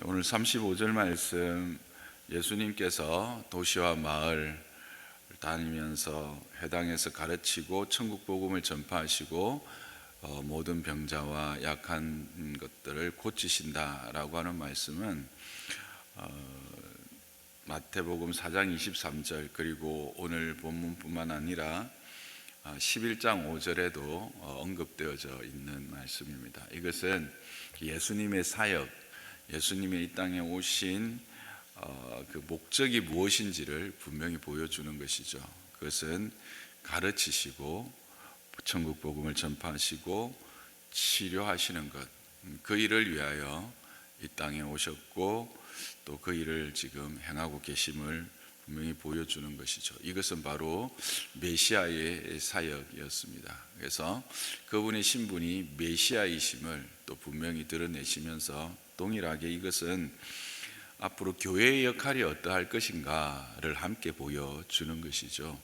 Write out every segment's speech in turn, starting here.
오늘 35절 말씀, 예수님께서 도시와 마을 다니면서 회당에서 가르치고 천국 복음을 전파하시고 모든 병자와 약한 것들을 고치신다라고 하는 말씀은 마태복음 4장 23절 그리고 오늘 본문뿐만 아니라 11장 5절에도 언급되어져 있는 말씀입니다. 이것은 예수님의 사역, 예수님의 이 땅에 오신 그 목적이 무엇인지를 분명히 보여주는 것이죠. 그것은 가르치시고 천국 복음을 전파하시고 치료하시는 것, 그 일을 위하여 이 땅에 오셨고 또 그 일을 지금 행하고 계심을 분명히 보여주는 것이죠. 이것은 바로 메시아의 사역이었습니다. 그래서 그분의 신분이 메시아이심을 또 분명히 드러내시면서 동일하게 이것은 앞으로 교회의 역할이 어떠할 것인가를 함께 보여주는 것이죠.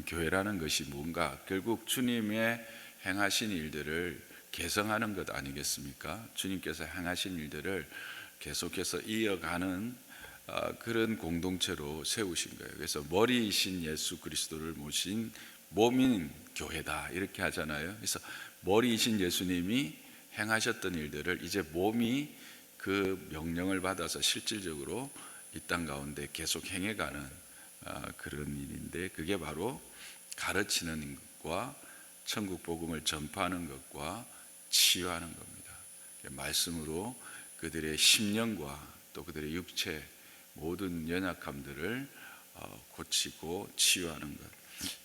교회라는 것이 뭔가 결국 주님의 행하신 일들을 개성하는 것 아니겠습니까? 주님께서 행하신 일들을 계속해서 이어가는 그런 공동체로 세우신 거예요. 그래서 머리이신 예수 그리스도를 모신 몸인 교회다 이렇게 하잖아요. 그래서 머리이신 예수님이 행하셨던 일들을 이제 몸이 그 명령을 받아서 실질적으로 이 땅 가운데 계속 행해가는 그런 일인데, 그게 바로 가르치는 것과 천국 복음을 전파하는 것과 치유하는 겁니다. 말씀으로 그들의 심령과 또 그들의 육체 모든 연약함들을 고치고 치유하는 것,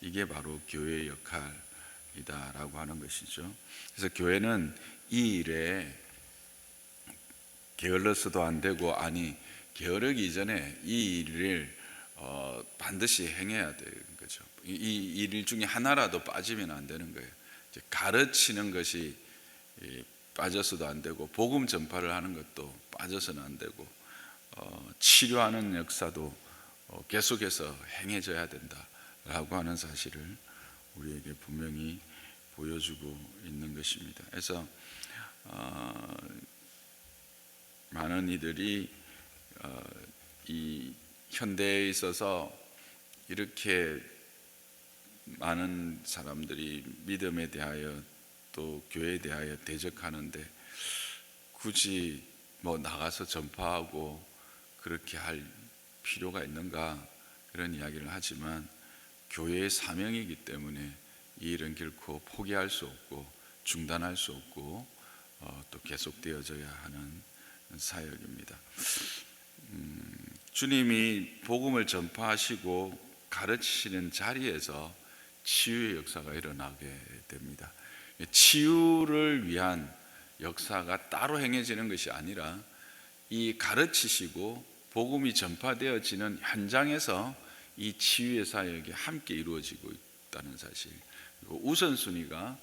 이게 바로 교회의 역할이다라고 하는 것이죠. 그래서 교회는 이 일에 게을러서도 안 되고, 아니 게으르기 이전에 이 일을 반드시 행해야 되는 거죠. 이 일 중에 하나라도 빠지면 안 되는 거예요. 가르치는 것이 빠져서도 안 되고, 복음 전파를 하는 것도 빠져서는 안 되고, 치료하는 역사도 계속해서 행해져야 된다라고 하는 사실을 우리에게 분명히 보여주고 있는 것입니다. 그래서 많은 이들이 이 현대에 있어서 이렇게 많은 사람들이 믿음에 대하여 또 교회에 대하여 대적하는데 굳이 나가서 전파하고 그렇게 할 필요가 있는가, 그런 이야기를 하지만 교회의 사명이기 때문에 이 일은 결코 포기할 수 없고 중단할 수 없고 또 계속되어져야 하는 사역입니다. 주님이 복음을 전파하시고 가르치시는 자리에서 치유의 역사가 일어나게 됩니다. 치유를 위한 역사가 따로 행해지는 것이 아니라 이 가르치시고 복음이 전파되어지는 현장에서 이 치유의 사역이 함께 이루어지고 있다는 사실, 그리고 우선순위가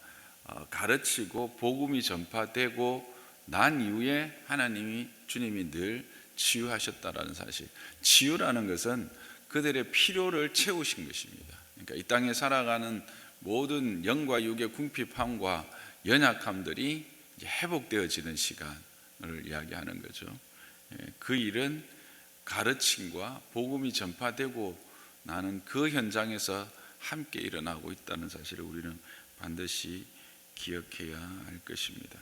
가르치고 복음이 전파되고 난 이후에 주님이 늘 치유하셨다라는 사실. 치유라는 것은 그들의 필요를 채우신 것입니다. 그러니까 이 땅에 살아가는 모든 영과 육의 궁핍함과 연약함들이 이제 회복되어지는 시간을 이야기하는 거죠. 그 일은 가르침과 복음이 전파되고 나는 그 현장에서 함께 일어나고 있다는 사실을 우리는 반드시 기억해야 할 것입니다.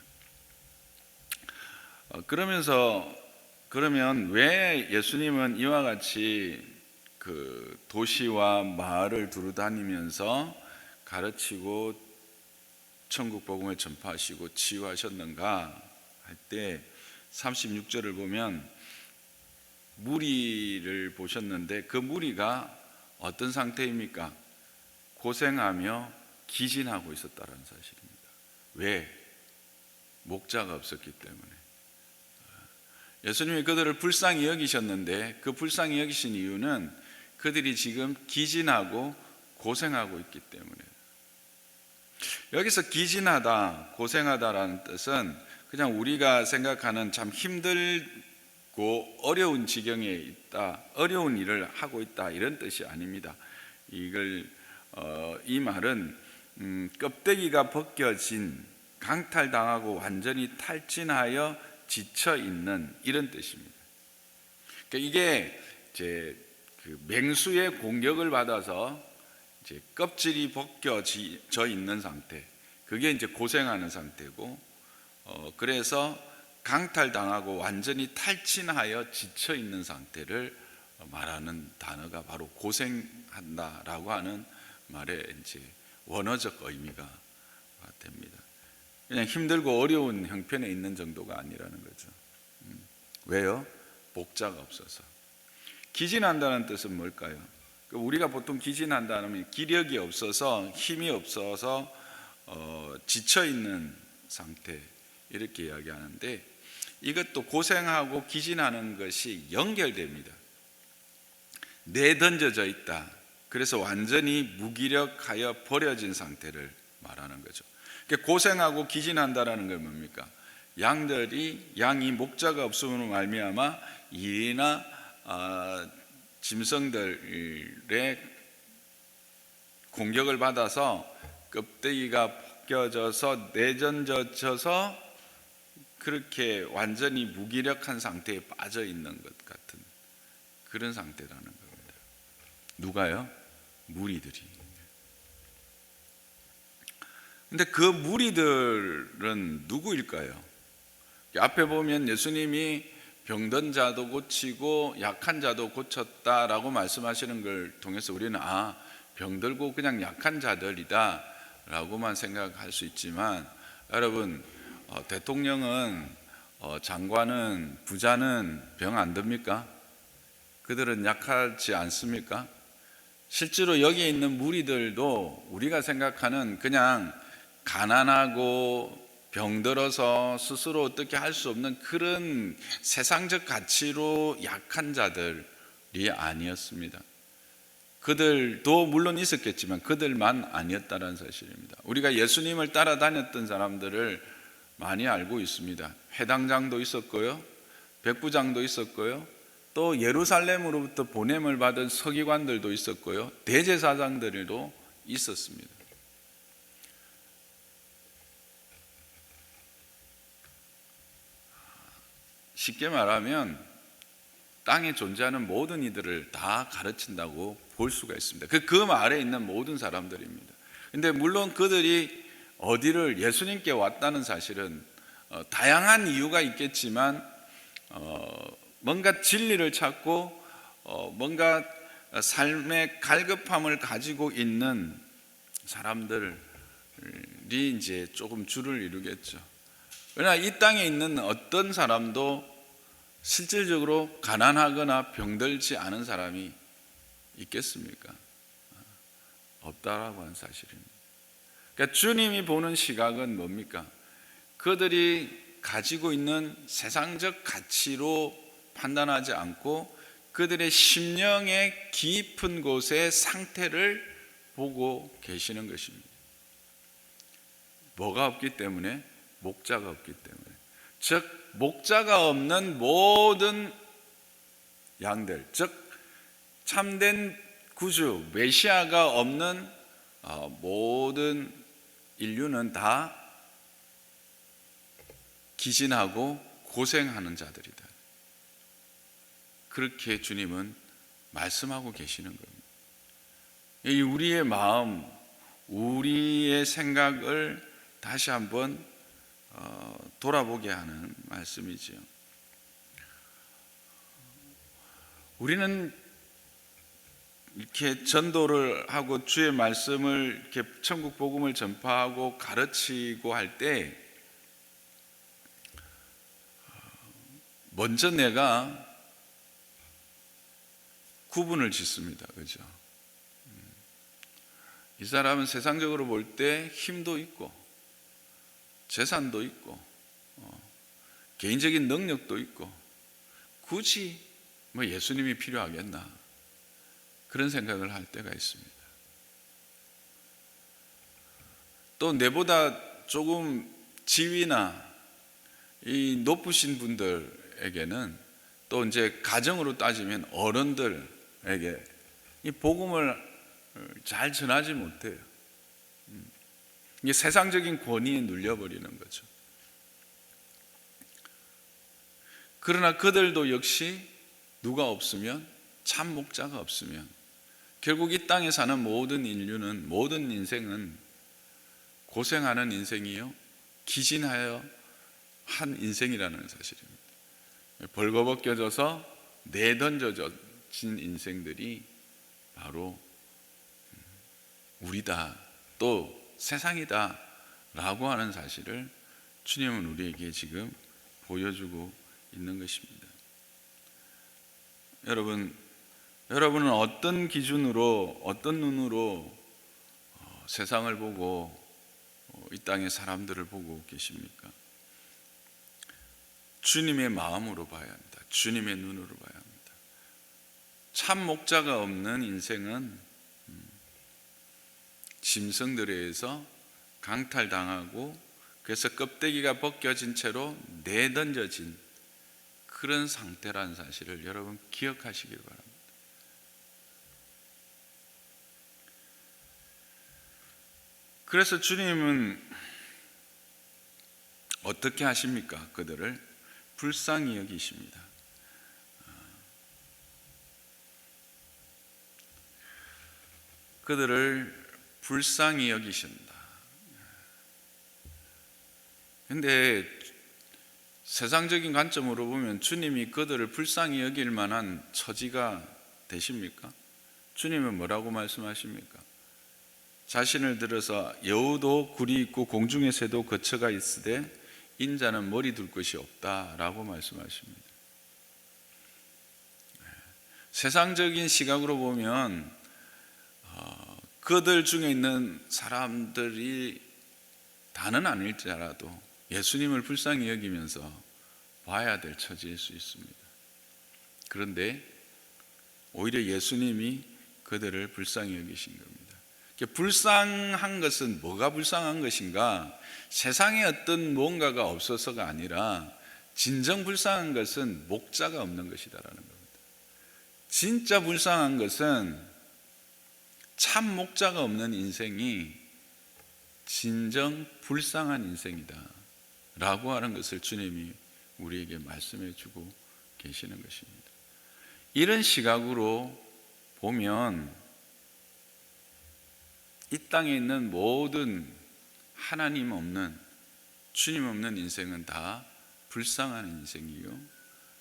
그러면 왜 예수님은 이와 같이 그 도시와 마을을 두루 다니면서 가르치고 천국 복음을 전파하시고 치유하셨는가 할 때 36절을 보면 무리를 보셨는데 그 무리가 어떤 상태입니까? 고생하며 기진하고 있었다는 사실입니다. 왜? 목자가 없었기 때문에. 예수님이 그들을 불쌍히 여기셨는데 그 불쌍히 여기신 이유는 그들이 지금 기진하고 고생하고 있기 때문에. 여기서 기진하다, 고생하다라는 뜻은 그냥 우리가 생각하는 참 힘들고 어려운 지경에 있다, 어려운 일을 하고 있다, 이런 뜻이 아닙니다. 이 말은 껍데기가 벗겨진, 강탈당하고 완전히 탈진하여 지쳐 있는 이런 뜻입니다. 그러니까 이게 이제 그 맹수의 공격을 받아서 이제 껍질이 벗겨져 있는 상태, 그게 이제 고생하는 상태고, 그래서 강탈당하고 완전히 탈진하여 지쳐 있는 상태를 말하는 단어가 바로 고생한다라고 하는 말의 이제 원어적 의미가 됩니다. 그냥 힘들고 어려운 형편에 있는 정도가 아니라는 거죠. 왜요? 목자가 없어서. 기진한다는 뜻은 뭘까요? 우리가 보통 기진한다면 기력이 없어서, 힘이 없어서 지쳐 있는 상태, 이렇게 이야기하는데, 이것도 고생하고 기진하는 것이 연결됩니다. 내던져져 있다. 그래서 완전히 무기력하여 버려진 상태를 말하는 거죠. 고생하고 기진한다라는 건 뭡니까? 양이 목자가 없음으로 말미암아 일이나 짐승들의 공격을 받아서 껍데기가 벗겨져서 내던져져서 그렇게 완전히 무기력한 상태에 빠져 있는 것 같은 그런 상태라는 겁니다. 누가요? 무리들이. 근데 그 무리들은 누구일까요? 앞에 보면 예수님이 병든 자도 고치고 약한 자도 고쳤다라고 말씀하시는 걸 통해서 우리는 병들고 그냥 약한 자들이다 라고만 생각할 수 있지만, 여러분, 대통령은, 장관은, 부자는 병 안 듭니까? 그들은 약하지 않습니까? 실제로 여기 있는 무리들도 우리가 생각하는 그냥 가난하고 병들어서 스스로 어떻게 할 수 없는 그런 세상적 가치로 약한 자들이 아니었습니다. 그들도 물론 있었겠지만 그들만 아니었다는 사실입니다. 우리가 예수님을 따라다녔던 사람들을 많이 알고 있습니다. 회당장도 있었고요, 백부장도 있었고요, 또 예루살렘으로부터 보냄을 받은 서기관들도 있었고요, 대제사장들도 있었습니다. 쉽게 말하면 땅에 존재하는 모든 이들을 다 가르친다고 볼 수가 있습니다. 그 말에 있는 모든 사람들입니다. 근데 물론 그들이 어디를 예수님께 왔다는 사실은 다양한 이유가 있겠지만, 뭔가 진리를 찾고 뭔가 삶의 갈급함을 가지고 있는 사람들이 이제 조금 줄을 이루겠죠. 그러나 이 땅에 있는 어떤 사람도 실질적으로 가난하거나 병들지 않은 사람이 있겠습니까? 없다라고 하는 사실입니다. 그러니까 주님이 보는 시각은 뭡니까? 그들이 가지고 있는 세상적 가치로 판단하지 않고 그들의 심령의 깊은 곳의 상태를 보고 계시는 것입니다. 뭐가 없기 때문에? 목자가 없기 때문에. 즉 목자가 없는 모든 양들, 즉 참된 구주 메시아가 없는 모든 인류는 다 기진하고 고생하는 자들이다. 그렇게 주님은 말씀하고 계시는 겁니다. 우리의 마음, 우리의 생각을 다시 한번 돌아보게 하는 말씀이지요. 우리는 이렇게 전도를 하고 주의 말씀을 이렇게 천국 복음을 전파하고 가르치고 할 때 먼저 내가 구분을 짓습니다. 그죠? 이 사람은 세상적으로 볼 때 힘도 있고 재산도 있고 개인적인 능력도 있고 굳이 예수님이 필요하겠나, 그런 생각을 할 때가 있습니다. 또 내보다 조금 지위나 이 높으신 분들에게는 또 이제 가정으로 따지면 어른들에게 이 복음을 잘 전하지 못해요. 이게 세상적인 권위에 눌려버리는 거죠. 그러나 그들도 역시 누가 없으면, 참 목자가 없으면 결국 이 땅에 사는 모든 인류는, 모든 인생은 고생하는 인생이요, 기진하여 한 인생이라는 사실입니다. 벌거벗겨져서 내던져진 인생들이 바로 우리다, 또 세상이다 라고 하는 사실을 주님은 우리에게 지금 보여주고 있는 것입니다. 여러분은 어떤 기준으로, 어떤 눈으로 세상을 보고 이 땅의 사람들을 보고 계십니까? 주님의 마음으로 봐야 합니다. 주님의 눈으로 봐야 합니다. 참 목자가 없는 인생은 짐승들에 의해서 강탈당하고, 그래서 껍데기가 벗겨진 채로 내던져진 그런 상태라는 사실을 여러분 기억하시길 바랍니다. 그래서 주님은 어떻게 하십니까? 그들을 불쌍히 여기십니다. 그들을 불쌍히 여기신다. 근데 세상적인 관점으로 보면 주님이 그들을 불쌍히 여길 만한 처지가 되십니까? 주님은 뭐라고 말씀하십니까? 자신을 들어서 여우도 굴이 있고 공중의 새도 거처가 있으되 인자는 머리 둘 것이 없다라고 말씀하십니다. 세상적인 시각으로 보면 그들 중에 있는 사람들이 다는 아닐지라도 예수님을 불쌍히 여기면서 봐야 될 처지일 수 있습니다. 그런데 오히려 예수님이 그들을 불쌍히 여기신 겁니다. 불쌍한 것은 뭐가 불쌍한 것인가? 세상에 어떤 무언가가 없어서가 아니라 진정 불쌍한 것은 목자가 없는 것이다라는 겁니다. 진짜 불쌍한 것은 참 목자가 없는 인생이 진정 불쌍한 인생이다 라고 하는 것을 주님이 우리에게 말씀해 주고 계시는 것입니다. 이런 시각으로 보면 이 땅에 있는 모든 하나님 없는, 주님 없는 인생은 다 불쌍한 인생이요,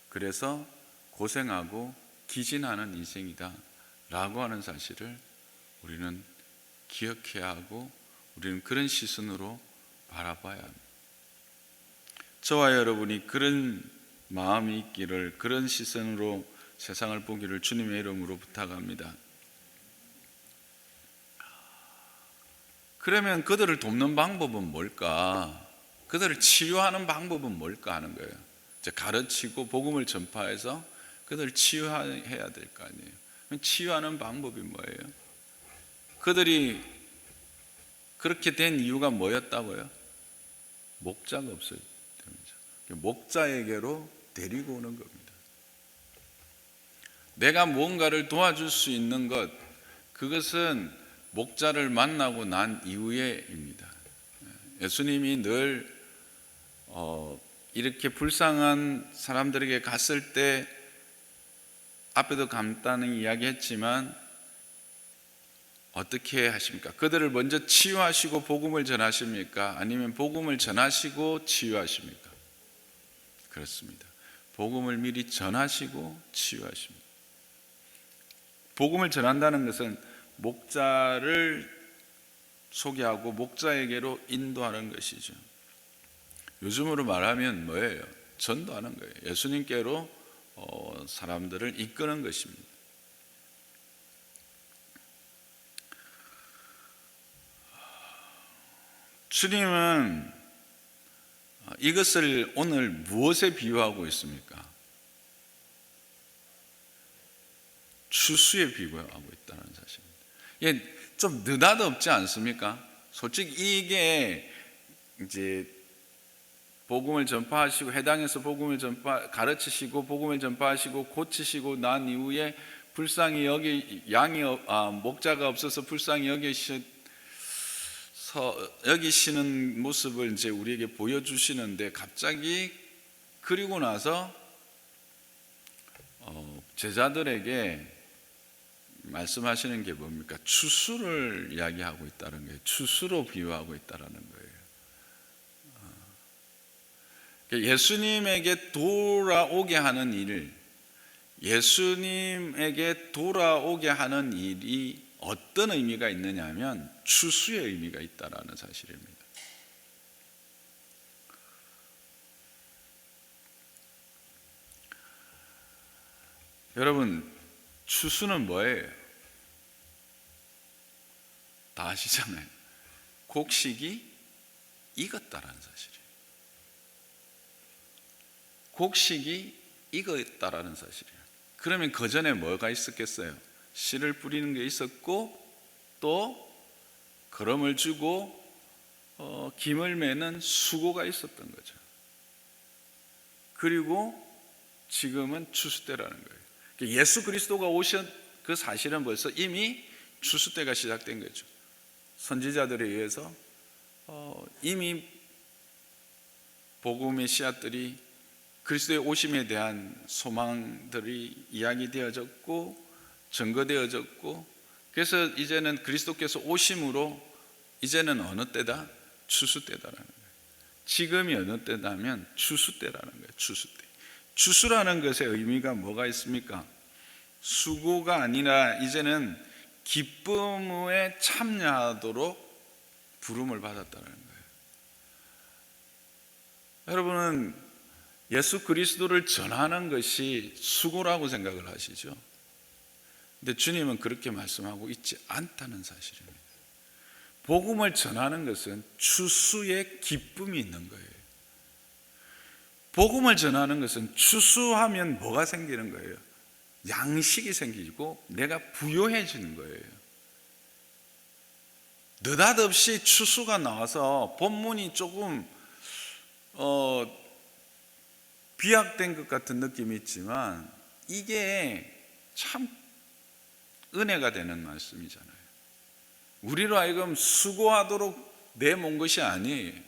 그래서 고생하고 기진하는 인생이다 라고 하는 사실을 우리는 기억해야 하고, 우리는 그런 시선으로 바라봐야 합니다. 저와 여러분이 그런 마음이 있기를, 그런 시선으로 세상을 보기를 주님의 이름으로 부탁합니다. 그러면 그들을 돕는 방법은 뭘까? 그들을 치유하는 방법은 뭘까 하는 거예요. 이제 가르치고 복음을 전파해서 그들을 치유해야 될 거 아니에요. 치유하는 방법이 뭐예요? 그들이 그렇게 된 이유가 뭐였다고요? 목자가 없어요. 목자에게로 데리고 오는 겁니다. 내가 무언가를 도와줄 수 있는 것, 그것은 목자를 만나고 난 이후에입니다. 예수님이 늘 이렇게 불쌍한 사람들에게 갔을 때, 앞에도 간단히 이야기했지만 어떻게 하십니까? 그들을 먼저 치유하시고 복음을 전하십니까? 아니면 복음을 전하시고 치유하십니까? 그렇습니다. 복음을 미리 전하시고 치유하십니다. 복음을 전한다는 것은 목자를 소개하고 목자에게로 인도하는 것이죠. 요즘으로 말하면 뭐예요? 전도하는 거예요. 예수님께로 사람들을 이끄는 것입니다. 주님은 이것을 오늘 무엇에 비유하고 있습니까? 추수에 비유하고 있다는 사실입니다. 이게 좀 느닷없지 않습니까? 솔직히 이게 이제 복음을 전파하시고, 해당에서 복음을 가르치시고 복음을 전파하시고 고치시고 난 이후에 불쌍히 목자가 없어서 불쌍히 여기시는 모습을 이제 우리에게 보여주시는데, 갑자기 그리고 나서 제자들에게 말씀하시는 게 뭡니까? 추수를 이야기하고 있다는 거예요. 추수로 비유하고 있다는 거예요. 예수님에게 돌아오게 하는 일, 예수님에게 돌아오게 하는 일이 어떤 의미가 있느냐 하면 추수의 의미가 있다는 사실입니다. 여러분, 추수는 뭐예요? 다 아시잖아요. 곡식이 익었다라는 사실이에요. 곡식이 익었다라는 사실이에요. 그러면 그 전에 뭐가 있었겠어요? 씨를 뿌리는 게 있었고, 또 거름을 주고 김을 매는 수고가 있었던 거죠. 그리고 지금은 추수 때라는 거예요. 예수 그리스도가 오신 그 사실은 벌써 이미 추수 때가 시작된 거죠. 선지자들에 의해서 이미 복음의 씨앗들이, 그리스도의 오심에 대한 소망들이 이야기되어졌고 증거되어졌고, 그래서 이제는 그리스도께서 오심으로 이제는 어느 때다? 추수 때다라는 거예요. 지금이 어느 때다면 추수 때라는 거예요. 추수 때. 추수라는 것의 의미가 뭐가 있습니까? 수고가 아니라 이제는 기쁨에 참여하도록 부름을 받았다는 거예요. 여러분은 예수 그리스도를 전하는 것이 수고라고 생각을 하시죠? 근데 주님은 그렇게 말씀하고 있지 않다는 사실입니다. 복음을 전하는 것은 추수의 기쁨이 있는 거예요. 복음을 전하는 것은 추수하면 뭐가 생기는 거예요? 양식이 생기고 내가 부요해지는 거예요. 느닷없이 추수가 나와서 본문이 조금 비약된 것 같은 느낌이 있지만 이게 참 은혜가 되는 말씀이잖아요. 우리로 하여금 수고하도록 내몬 것이 아니에요.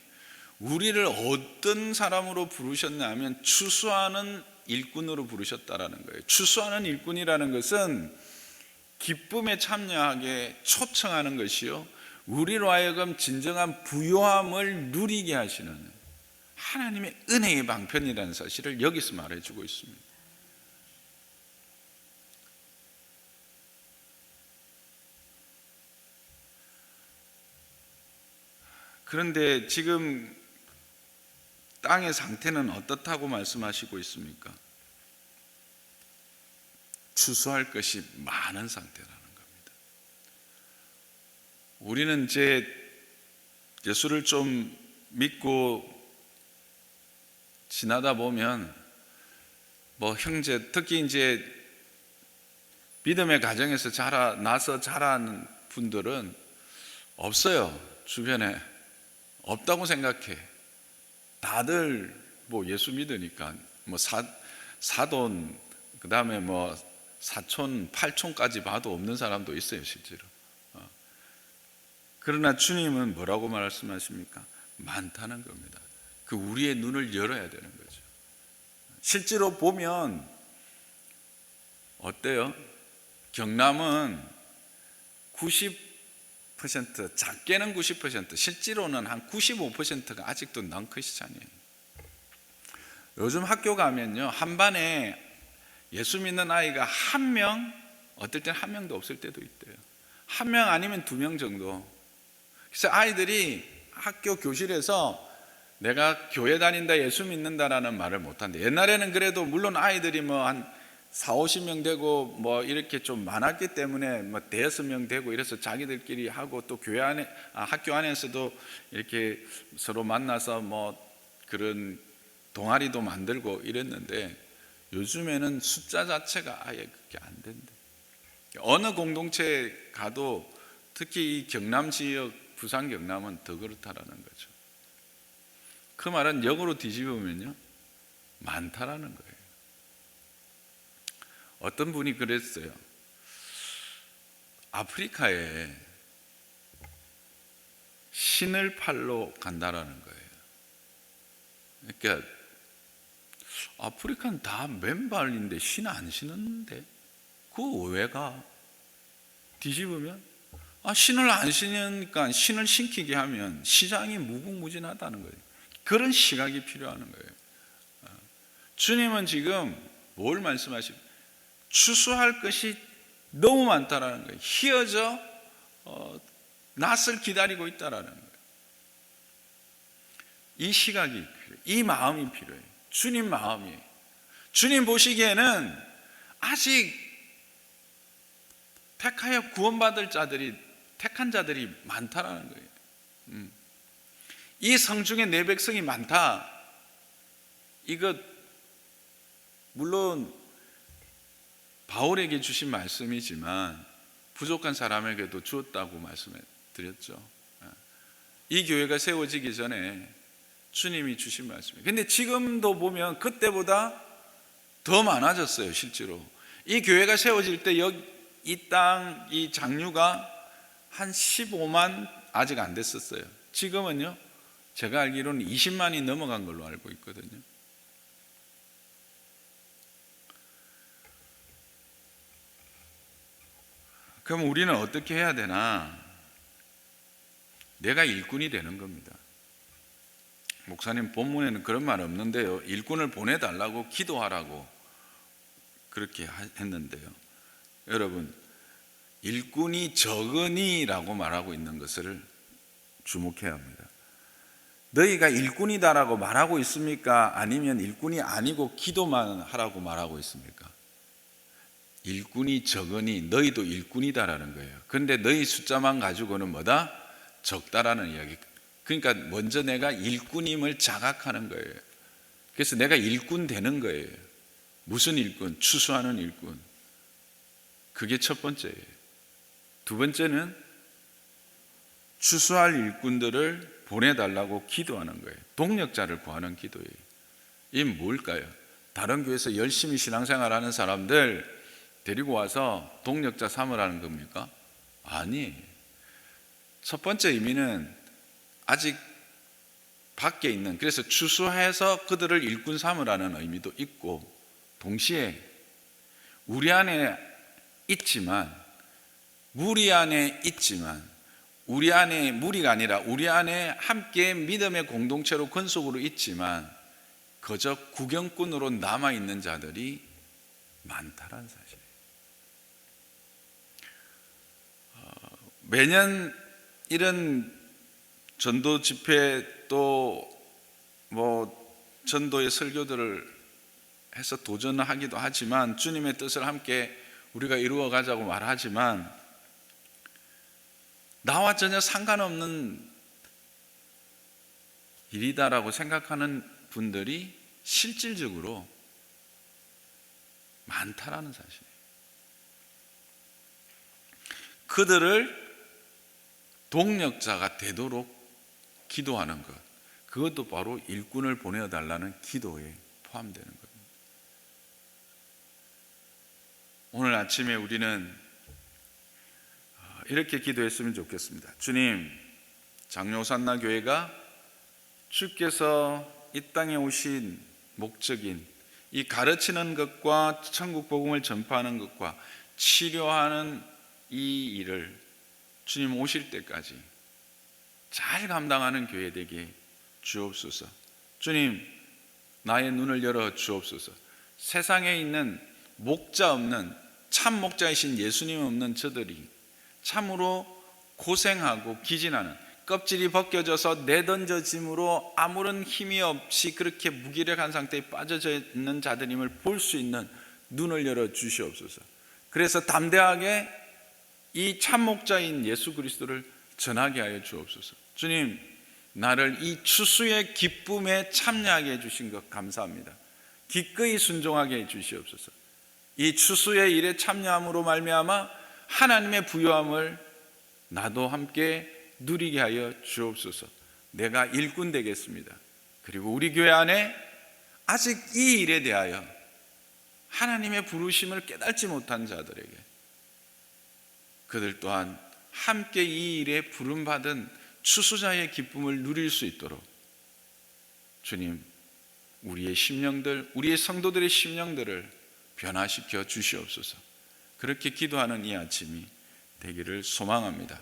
우리를 어떤 사람으로 부르셨냐면 추수하는 일꾼으로 부르셨다라는 거예요. 추수하는 일꾼이라는 것은 기쁨에 참여하게 초청하는 것이요, 우리로 하여금 진정한 부요함을 누리게 하시는 하나님의 은혜의 방편이라는 사실을 여기서 말해주고 있습니다. 그런데 지금 땅의 상태는 어떻다고 말씀하시고 있습니까? 추수할 것이 많은 상태라는 겁니다. 우리는 이제 예수를 좀 믿고 지나다 보면 형제, 특히 이제 믿음의 가정에서 나서 자라는 분들은 없어요. 주변에 없다고 생각해. 다들 예수 믿으니까 사돈, 그 다음에 사촌, 팔촌까지 봐도 없는 사람도 있어요, 실제로. 그러나 주님은 뭐라고 말씀하십니까? 많다는 겁니다. 그 우리의 눈을 열어야 되는 거죠. 실제로 보면 어때요? 경남은 90%, 작게는 90%, 실제로는 한 95%가 아직도 넌크리스찬이에요. 요즘 학교 가면요, 한 반에 예수 믿는 아이가 한 명, 어떨 땐 한 명도 없을 때도 있대요. 한 명 아니면 두 명 정도. 그래서 아이들이 학교 교실에서 내가 교회 다닌다, 예수 믿는다라는 말을 못한대. 옛날에는 그래도 물론 아이들이 한 40-50명 되고 이렇게 좀 많았기 때문에 5-6명 되고 이래서 자기들끼리 하고, 또 교회 안에, 학교 안에서도 이렇게 서로 만나서 그런 동아리도 만들고 이랬는데, 요즘에는 숫자 자체가 아예 그게 안 된대. 어느 공동체에 가도 특히 이 경남 지역, 부산 경남은 더 그렇다라는 거죠. 그 말은 역으로 뒤집으면요, 많다라는 거예요. 어떤 분이 그랬어요. 아프리카에 신을 팔러 간다라는 거예요. 그러니까 아프리카는 다 맨발인데 신 안 신었는데 그거 왜가? 뒤집으면 신을 안 신으니까 신을 신기게 하면 시장이 무궁무진하다는 거예요. 그런 시각이 필요한 거예요. 주님은 지금 뭘 말씀하십니까? 추수할 것이 너무 많다라는 거예요. 희어져 낯을 기다리고 있다라는 거예요. 이 시각이 필요해요. 이 마음이 필요해요. 주님 마음이에요. 주님 보시기에는 아직 택하여 구원받을 자들이, 택한 자들이 많다라는 거예요. 이 성중에 내 백성이 많다. 이것 물론 바울에게 주신 말씀이지만 부족한 사람에게도 주었다고 말씀해 드렸죠. 이 교회가 세워지기 전에 주님이 주신 말씀이에요. 근데 지금도 보면 그때보다 더 많아졌어요. 실제로 이 교회가 세워질 때 이 땅, 이 장류가 한 15만 아직 안 됐었어요. 지금은요, 제가 알기로는 20만이 넘어간 걸로 알고 있거든요. 그럼 우리는 어떻게 해야 되나? 내가 일꾼이 되는 겁니다. 목사님 본문에는 그런 말 없는데요, 일꾼을 보내달라고 기도하라고 그렇게 했는데요, 여러분, 일꾼이 적으니라고 말하고 있는 것을 주목해야 합니다. 너희가 일꾼이다라고 말하고 있습니까? 아니면 일꾼이 아니고 기도만 하라고 말하고 있습니까? 일꾼이 적으니 너희도 일꾼이다라는 거예요. 그런데 너희 숫자만 가지고는 뭐다? 적다라는 이야기. 그러니까 먼저 내가 일꾼임을 자각하는 거예요. 그래서 내가 일꾼 되는 거예요. 무슨 일꾼? 추수하는 일꾼. 그게 첫 번째예요. 두 번째는 추수할 일꾼들을 보내달라고 기도하는 거예요. 동력자를 구하는 기도예요. 이게 뭘까요? 다른 교회에서 열심히 신앙생활하는 사람들 데리고 와서 동력자 삼으라는 겁니까? 아니, 첫 번째 의미는 아직 밖에 있는, 그래서 추수해서 그들을 일꾼 삼으라는 의미도 있고, 동시에 우리 안에 있지만, 무리 안에 있지만, 우리 안에 무리가 아니라 우리 안에 함께 믿음의 공동체로 근속으로 있지만 그저 구경꾼으로 남아있는 자들이 많다는 사실이에요. 매년 이런 전도 집회 또 전도의 설교들을 해서 도전하기도 하지만 주님의 뜻을 함께 우리가 이루어 가자고 말하지만 나와 전혀 상관없는 일이다라고 생각하는 분들이 실질적으로 많다라는 사실이에요. 그들을 동력자가 되도록 기도하는 것, 그것도 바로 일꾼을 보내달라는 기도에 포함되는 겁니다. 오늘 아침에 우리는 이렇게 기도했으면 좋겠습니다. 주님, 장로산나 교회가 주께서 이 땅에 오신 목적인 이 가르치는 것과 천국 복음을 전파하는 것과 치료하는 이 일을 주님 오실 때까지 잘 감당하는 교회 되게 주옵소서. 주님, 나의 눈을 열어 주옵소서. 세상에 있는 목자 없는, 참 목자이신 예수님 없는 저들이 참으로 고생하고 기진하는, 껍질이 벗겨져서 내던져짐으로 아무런 힘이 없이 그렇게 무기력한 상태에 빠져져 있는 자들임을 볼 수 있는 눈을 열어 주시옵소서. 그래서 담대하게 이 참목자인 예수 그리스도를 전하게 하여 주옵소서. 주님, 나를 이 추수의 기쁨에 참여하게 해주신 것 감사합니다. 기꺼이 순종하게 해주시옵소서. 이 추수의 일에 참여함으로 말미암아 하나님의 부요함을 나도 함께 누리게 하여 주옵소서. 내가 일꾼 되겠습니다. 그리고 우리 교회 안에 아직 이 일에 대하여 하나님의 부르심을 깨닫지 못한 자들에게 그들 또한 함께 이 일에 부름받은 추수자의 기쁨을 누릴 수 있도록 주님 우리의 심령들, 우리의 성도들의 심령들을 변화시켜 주시옵소서. 그렇게 기도하는 이 아침이 되기를 소망합니다.